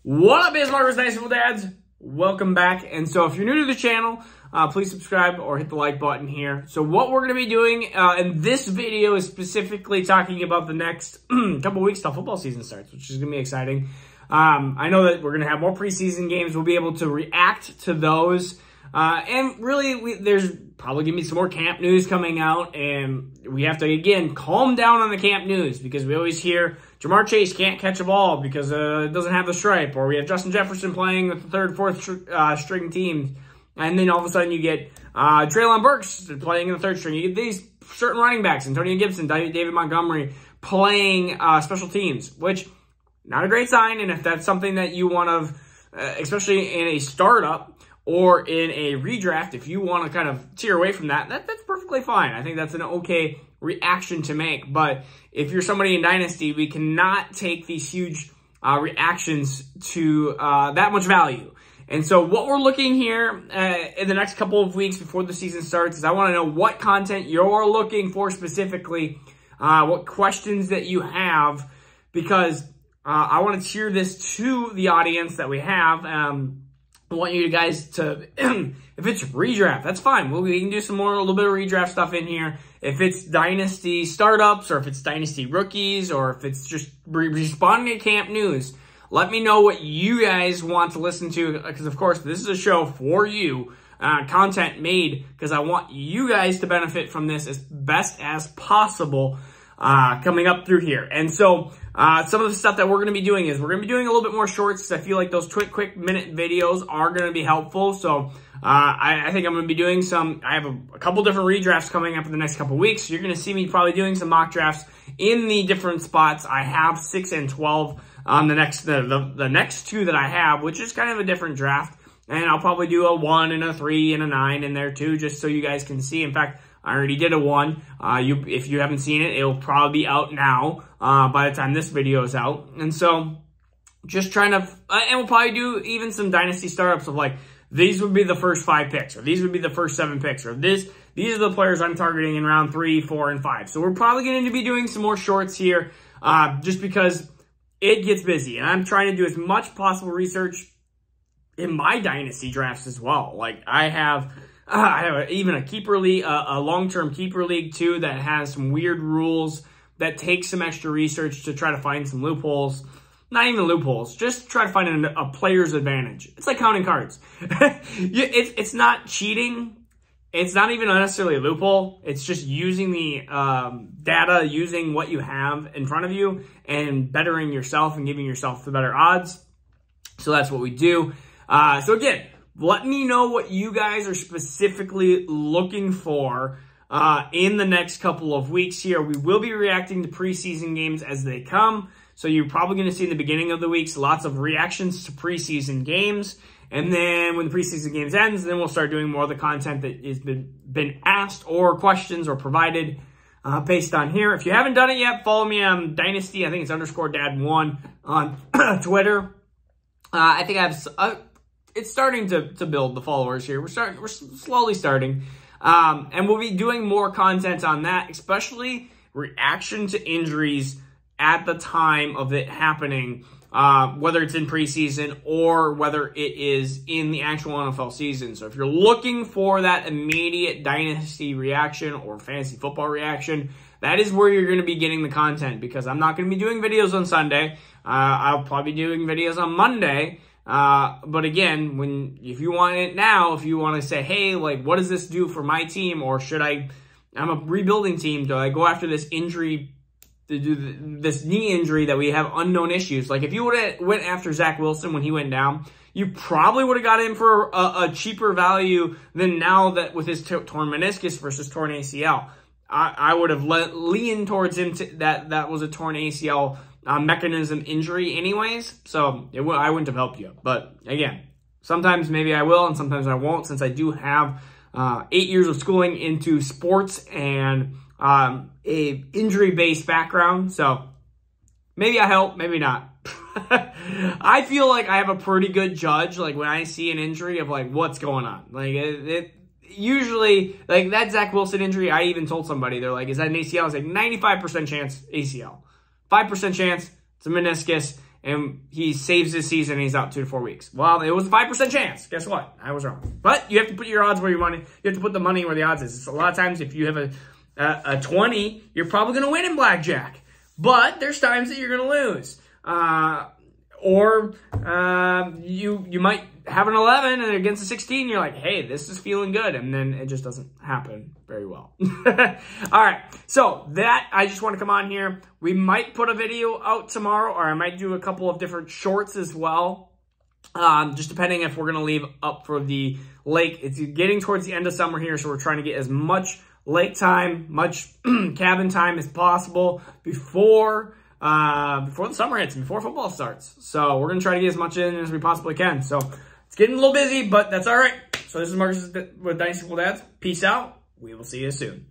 What up, Bismarckers, Dynasty Fun Dads? Welcome back. And so if you're new to the channel, please subscribe or hit the like button here. So what we're going to be doing in this video is specifically talking about the next couple weeks till football season starts, which is going to be exciting. I know that we're going to have more preseason games. We'll be able to react to those. And really, there's probably going to be some more camp news coming out. And we have to, again, calm down on the camp news because we always hear Jamar Chase can't catch a ball because it doesn't have the stripe. Or we have Justin Jefferson playing with the third, fourth string teams. And then all of a sudden you get Treylon Burks playing in the third string. You get these certain running backs, Antonio Gibson, David Montgomery, playing special teams, which not a great sign. And if that's something that you want to, especially in a startup or in a redraft, if you want to kind of tear away from that, that's perfectly fine. I think that's an okay reaction to make. But if you're somebody in Dynasty, we cannot take these huge reactions to that much value. And so what we're looking here in the next couple of weeks before the season starts is I want to know what content you're looking for specifically, what questions that you have, because I want to cheer this to the audience that we have. I want you guys to, if it's redraft, that's fine. We can do a little bit of redraft stuff in here. If it's Dynasty startups or if it's Dynasty rookies or if it's just responding to camp news, let me know what you guys want to listen to, because, of course, this is a show for you, content made, because I want you guys to benefit from this as best as possible coming up through here. And so some of the stuff that we're going to be doing is we're going to be doing a little bit more shorts. I feel like those quick minute videos are going to be helpful. So I think I'm going to be doing I have a couple different redrafts coming up in the next couple weeks. So you're going to see me probably doing some mock drafts in the different spots. I have 6 and 12 on the next two that I have, which is kind of a different draft. And I'll probably do a 1 and a 3 and a 9 in there too, just so you guys can see. In fact, I already did a 1. If you haven't seen it, it'll probably be out now by the time this video is out. And so just trying to, and we'll probably do even some Dynasty startups of like, these would be the first 5 picks, or these would be the first 7 picks, or these are the players I'm targeting in round 3, 4, and 5. So we're probably going to be doing some more shorts here just because it gets busy. And I'm trying to do as much possible research in my Dynasty drafts as well. Like I have even a keeper league, a long-term keeper league too, that has some weird rules that take some extra research to try to find some loopholes. Not even loopholes, just try to find a player's advantage. It's like counting cards. It's not cheating. It's not even necessarily a loophole. It's just using the data, using what you have in front of you and bettering yourself and giving yourself the better odds. So that's what we do. So again, let me know what you guys are specifically looking for in the next couple of weeks here. We will be reacting to preseason games as they come. So you're probably going to see in the beginning of the weeks lots of reactions to preseason games. And then when the preseason games ends, then we'll start doing more of the content that has been asked or questions or provided based on here. If you haven't done it yet, follow me on Dynasty. I think it's _dad1 on Twitter. I think I have... it's starting to build the followers here. We're slowly starting. And we'll be doing more content on that, especially reaction to injuries at the time of it happening, whether it's in preseason or whether it is in the actual NFL season. So if you're looking for that immediate Dynasty reaction or fantasy football reaction, that is where you're going to be getting the content, because I'm not going to be doing videos on Sunday. I'll probably be doing videos on Monday. But again, if you want it now, if you want to say, hey, like, what does this do for my team? Or I'm a rebuilding team. Do I go after this injury, this knee injury that we have unknown issues? Like if you would have went after Zach Wilson when he went down, you probably would have got him for a cheaper value than now that with his torn meniscus versus torn ACL. I would have leaned towards him that was a torn ACL mechanism injury anyways, so I wouldn't have helped you. But again, sometimes maybe I will and sometimes I won't, since I do have 8 years of schooling into sports and a injury-based background, so maybe I help, maybe not. I feel like I have a pretty good judge, like when I see an injury of like what's going on. Like it usually, like that Zach Wilson injury, I even told somebody, they're like, is that an ACL? I was like, 95% chance ACL. 5% chance it's a meniscus. and he saves his season and he's out 2 to 4 weeks. Well, it was a 5% chance. Guess what? I was wrong. But you have to put your odds where you want it. You have to put the money where the odds is. It's a lot of times if you have a 20, you're probably going to win in blackjack. But there's times that you're going to lose. Or you might have an 11 and against a 16, you're like, hey, this is feeling good. And then it just doesn't happen very well. All right. So that, I just want to come on here. We might put a video out tomorrow, or I might do a couple of different shorts as well. Just depending if we're going to leave up for the lake. It's getting towards the end of summer here, so we're trying to get as much lake time, much cabin time as possible before the summer hits and before football starts. So we're going to try to get as much in as we possibly can. So it's getting a little busy, but that's all right. So this is Marcus with Dynasty Fun Dads. Peace out. We will see you soon.